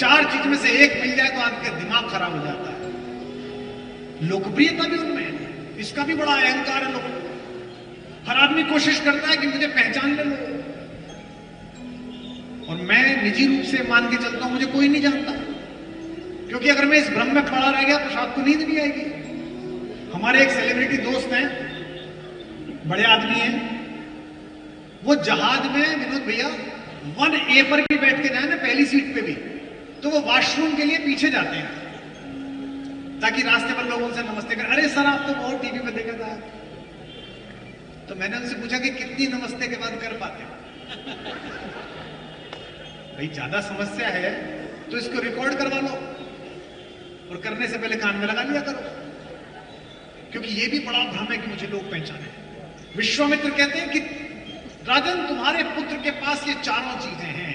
चार चीज में से एक मिल जाए तो आपका दिमाग खराब हो जाता है। लोकप्रियता भी उनमें है, इसका भी बड़ा अहंकार है लोगों को। हर आदमी कोशिश करता है कि मुझे पहचान ले लो, और मैं निजी रूप से मान के चलता हूं मुझे कोई नहीं जानता, क्योंकि अगर मैं इस भ्रम में पड़ा रह गया तो शायद को नींद नहीं आएगी। हमारे एक सेलिब्रिटी दोस्त हैं, बड़े आदमी हैं, वो जहाज में विनोद भैया 1A पर भी बैठ के जाए ना, पहली सीट पे भी, तो वो वॉशरूम के लिए पीछे जाते हैं ताकि रास्ते पर लोग उनसे नमस्ते करें। अरे सर आप तो बहुत टीवी पे देखा था। तो मैंने उनसे पूछा कि कितनी नमस्ते के बाद कर पाते हो? भाई ज्यादा समस्या है तो इसको रिकॉर्ड करवा लो और करने से पहले कान में लगा लिया करो, क्योंकि ये भी बड़ा भ्रम है कि मुझे लोग पहचाने। विश्वामित्र कहते हैं कि राजन तुम्हारे पुत्र के पास ये चारों चीजें हैं,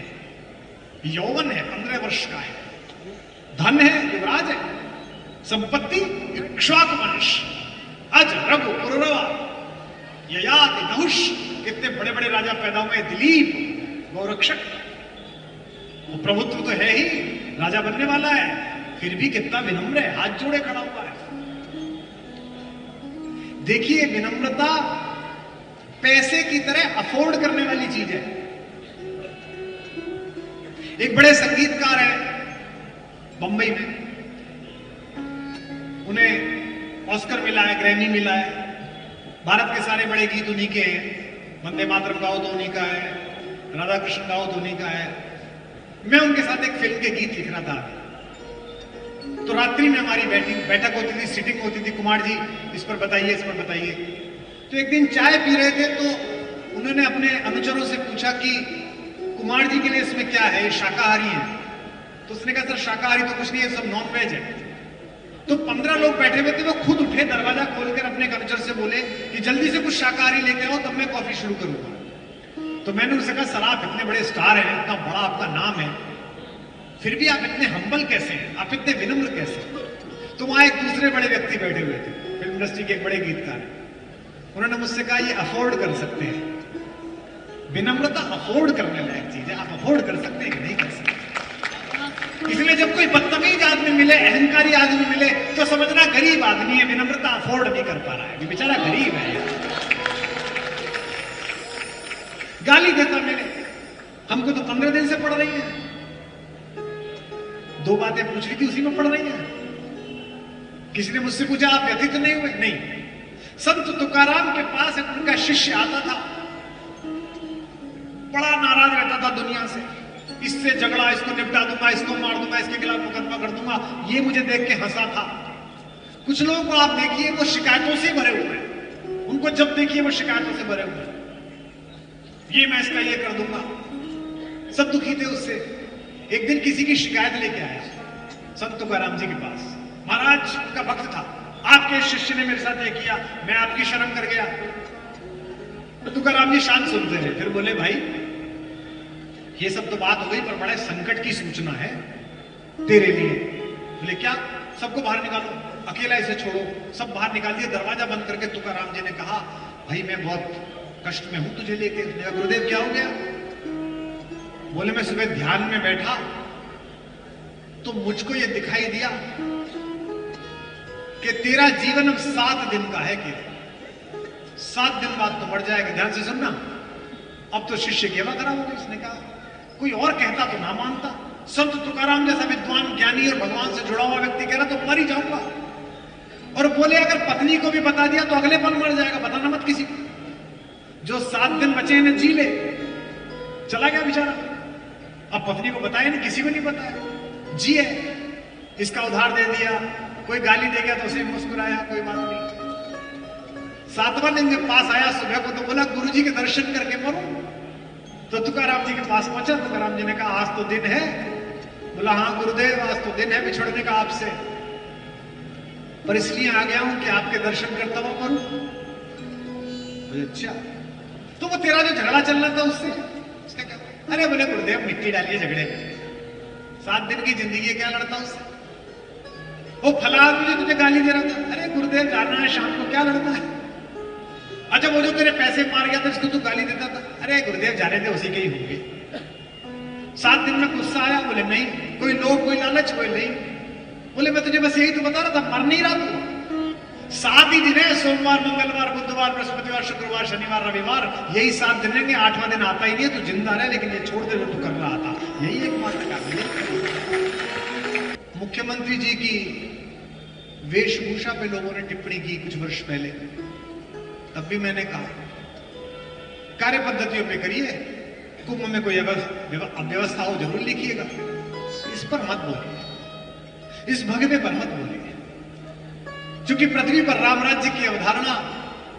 यौवन है 15 वर्ष का है, धन है युवराज है, संपत्ति इक्ष्वाकु वंश, अज रघु पुररवा ययाति नहुष, कितने बड़े बड़े राजा पैदा हुए, दिलीप गौरक्षक, वो प्रभुत्व तो है ही, राजा बनने वाला है, फिर भी कितना विनम्र है, हाथ जोड़े खड़ा हुआ है। देखिए विनम्रता पैसे की तरह अफोर्ड करने वाली चीज है। एक बड़े संगीतकार है बंबई में, उन्हें ऑस्कर मिला है, ग्रैमी मिला है, भारत के सारे बड़े गीत उन्हीं के हैं, वंदे मातरम गाओ तो उन्हीं का है, राधा कृष्ण गाओ तो उन्हीं का है। मैं उनके साथ एक फिल्म के गीत लिख रहा था, तो रात्रि में हमारी बैठक होती थी, सिटिंग होती थी, कुमार जी इस पर बताइए, इस पर बताइए। तो एक दिन चाय पी रहे थे तो उन्होंने अपने अनुचरों से पूछा कि कुमार जी के लिए इसमें क्या है, शाकाहारी है? तो उसने कहा सर शाकाहारी तो कुछ नहीं है, सब नॉन वेज है। तो 15 लोग बैठे हुए थे, वो खुद उठे, दरवाजा खोलकर अपने अनुचर से बोले कि जल्दी से कुछ शाकाहारी लेके आओ, तब मैं कॉफी शुरू करूंगा। तो मैंने उनसे कहा सर आप इतने बड़े स्टार हैं, इतना बड़ा आपका नाम है, फिर भी आप इतने हम्बल कैसे हैं, आप इतने विनम्र कैसे हैं? तो वहां एक दूसरे बड़े व्यक्ति बैठे हुए थे, फिल्म इंडस्ट्री के एक बड़े गीतकार, उन्होंने मुझसे कहा ये अफोर्ड कर सकते हैं। विनम्रता अफोर्ड करने लायक चीज है, आप अफोर्ड कर सकते हैं कि नहीं कर सकते। इसलिए जब कोई बदतमीज आदमी मिले, अहंकारी आदमी मिले, तो समझना गरीब आदमी है, विनम्रता अफोर्ड नहीं कर पा रहा है, बेचारा गरीब है। गाली देता मिले, हमको तो 15 दिन से पड़ रही है, 2 बातें पूछ ली थी उसी में पड़ रही है। किसी ने मुझसे पूछा आप व्यथित तो नहीं हुए? नहीं। संत तुकाराम के पास एक उनका शिष्य आता था, बड़ा नाराज रहता था दुनिया से, इससे झगड़ा, इसको निपटा दूंगा, इसको मार दूंगा, इसके खिलाफ मुकदमा कर दूंगा। ये मुझे देख के हंसा था। कुछ लोगों को आप देखिए वो शिकायतों से भरे हुए हैं, उनको जब देखिए वो शिकायतों से भरे हुए हैं, ये मैं इसका ये कर दूंगा, सब दुखी थे उससे। एक दिन किसी की शिकायत लेके आया संत तुकाराम जी के पास, महाराज उनका भक्त था, आपके शिष्य ने मेरे साथ ये किया, मैं आपकी शरण कर गया। तो तुकाराम जी शांत सुनते रहे, फिर बोले भाई ये सब तो बात हो गई, पर बड़े संकट की सूचना है तेरे लिए। बोले क्या? सबको बाहर निकालो, अकेला इसे छोड़ो। सब बाहर निकाल दिए, दरवाजा बंद करके तुकाराम जी ने कहा भाई मैं बहुत कष्ट में हूं तुझे लेके। गुरुदेव क्या हो गया? बोले मैं सुबह ध्यान में बैठा तो मुझको ये दिखाई दिया कि तेरा जीवन अब 7 दिन का है, कि 7 दिन बाद तो मर जाएगा। ध्यान से सुनना। अब तो शिष्य की खराब हो गई। उसने कहा कोई और कहता तो ना मानता, संत तुकाराम जैसा विद्वान ज्ञानी और भगवान से जुड़ा हुआ व्यक्ति कह रहा तो मर ही जाऊंगा। और बोले अगर पत्नी को भी बता दिया तो अगले पल मर जाएगा, बताना मत किसी को। जो 7 दिन बचे हैं जी ले। चला गया बेचारा, अब पत्नी को बताया नहीं, किसी को नहीं बताया, जी है, इसका उधार दे दिया, कोई गाली दे गया तो उसे मुस्कुराया, कोई बात नहीं। 7वां दिन जब पास आया सुबह को तो बोला गुरुजी के दर्शन करके मरूं। तो तुकाराम जी के पास पहुंचा, तुकाराम जी ने कहा आज तो दिन है। बोला हाँ गुरुदेव आज तो दिन है बिछड़ने का आपसे, पर इसलिए आ गया हूं कि आपके दर्शन करता हुआ मरूं। अच्छा तो वो तेरा जो झगड़ा चल रहा था उससे? उसने कहा अरे बोले गुरुदेव मिट्टी डालिए झगड़े में, 7 दिन की जिंदगी है, क्या लड़ता उससे? वो फला आदमी जो तुझे गाली दे रहा था, अरे गुरुदेव जाना है शाम को, क्या लड़ता है? अच्छा वो जो तेरे पैसे मार गया था इसको तू गाली देता था, अरे गुरुदेव जाने दे उसी के ही होंगे। 7 दिन में गुस्सा आया? बोले नहीं। कोई लोभ, कोई लालच? कोई नहीं। बोले मैं तुझे बस यही तो बता रहा था, मर नहीं रहा तू। 7 ही दिन है, सोमवार, मंगलवार, बुधवार, बृहस्पतिवार, शुक्रवार, शनिवार, रविवार, यही 7 दिन रहेंगे। 8वां दिन आता ही नहीं है, तू जिंदा रहे, लेकिन ये छोड़ दे जो तू कर रहा था। यही एकमात्र कारण है। मुख्यमंत्री जी की वेशभूषा पे लोगों ने टिप्पणी की कुछ वर्ष पहले, तब भी मैंने कहा कार्य पद्धतियों पे करिए, कुंभ में कोई अव्यवस्था हो जरूर लिखिएगा, इस पर मत बोलिए, इस भगवे पर मत बोलिए। क्योंकि पृथ्वी पर राम राज्य की अवधारणा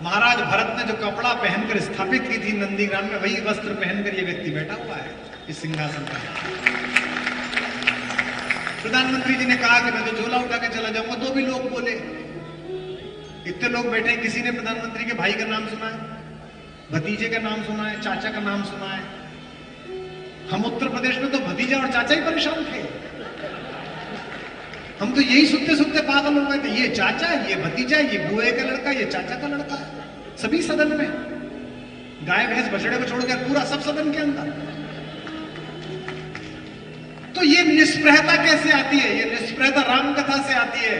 महाराज भरत ने जो कपड़ा पहनकर स्थापित की थी नंदीग्राम में, वही वस्त्र पहनकर यह व्यक्ति बैठा हुआ है इस सिंहासन पर। प्रधानमंत्री जी ने कहा कि मैं तो झोला उठा के चला जाऊंगा, तो भी लोग बोले। इतने लोग बैठे, किसी ने प्रधानमंत्री के भाई का नाम सुना है, भतीजे का नाम सुना है, चाचा का नाम सुना है? हम उत्तर प्रदेश में तो भतीजा और चाचा ही परेशान थे। हम तो यही सुनते सुनते पागल हो गए थे, ये चाचा, ये भतीजा, ये बुए का लड़का, ये चाचा का लड़का, सभी सदन में। गाय भैंस बछड़े को छोड़कर पूरा सब सदन के अंदर। तो ये निष्प्रहता कैसे आती है? ये निष्प्रहता राम कथा से आती है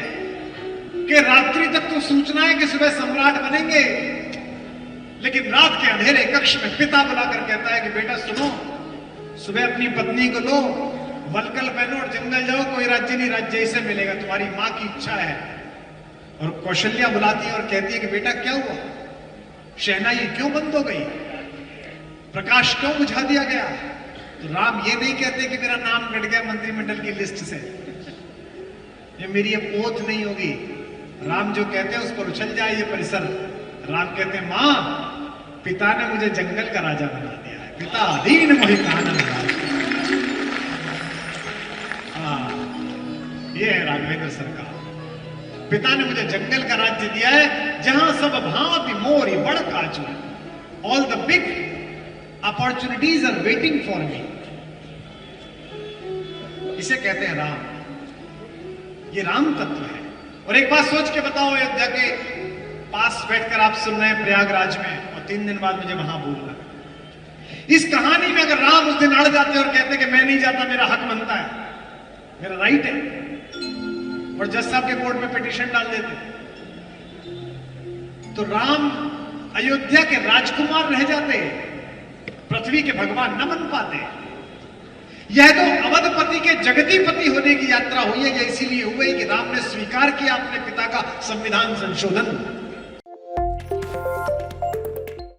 कि रात्रि तक तो सूचना है कि सुबह सम्राट बनेंगे, लेकिन रात के अंधेरे कक्ष में पिता बुलाकर कहता है कि बेटा सुनो, सुबह अपनी पत्नी को लो, वलकल पहनो और जंगल जाओ, कोई राज्य नहीं, राज्य इसे मिलेगा, तुम्हारी मां की इच्छा है। और कौशल्या बुलाती है और कहती है कि बेटा क्या हुआ, शहनाई क्यों बंद हो गई, प्रकाश क्यों बुझा दिया गया? तो राम ये नहीं कहते कि मेरा नाम कट गया मंत्रिमंडल की लिस्ट से, ये मेरी अब ओथ नहीं होगी। राम जो कहते हैं उस पर उछल जाए ये परिसर। राम कहते हैं मां, पिता ने मुझे जंगल का राजा बना दिया है, पिता अधीन मोहि कानन राज। ये है राघवेंद्र सरकार। पिता ने मुझे जंगल का राज्य दिया है, जहां सब भांति मोरी बड़ काजू, all the big opportunities are waiting for me. इसे कहते हैं राम। ये राम तत्व है। और एक बात सोच के बताओ, अयोध्या के पास बैठकर आप सुन रहे हैं प्रयागराज में, और 3 दिन बाद मुझे वहां बोलना। इस कहानी में अगर राम उस दिन अड़ जाते और कहते कि मैं नहीं जाता, मेरा हक बनता है, मेरा राइट है, और जज साहब के कोर्ट में पिटीशन डाल देते, तो राम अयोध्या के राजकुमार रह जाते, पृथ्वी के भगवान न बन पाते। यह तो अवधपति के जगतीपति होने की यात्रा हुई है। यह इसीलिए हुई कि राम ने स्वीकार किया अपने पिता का संविधान संशोधन।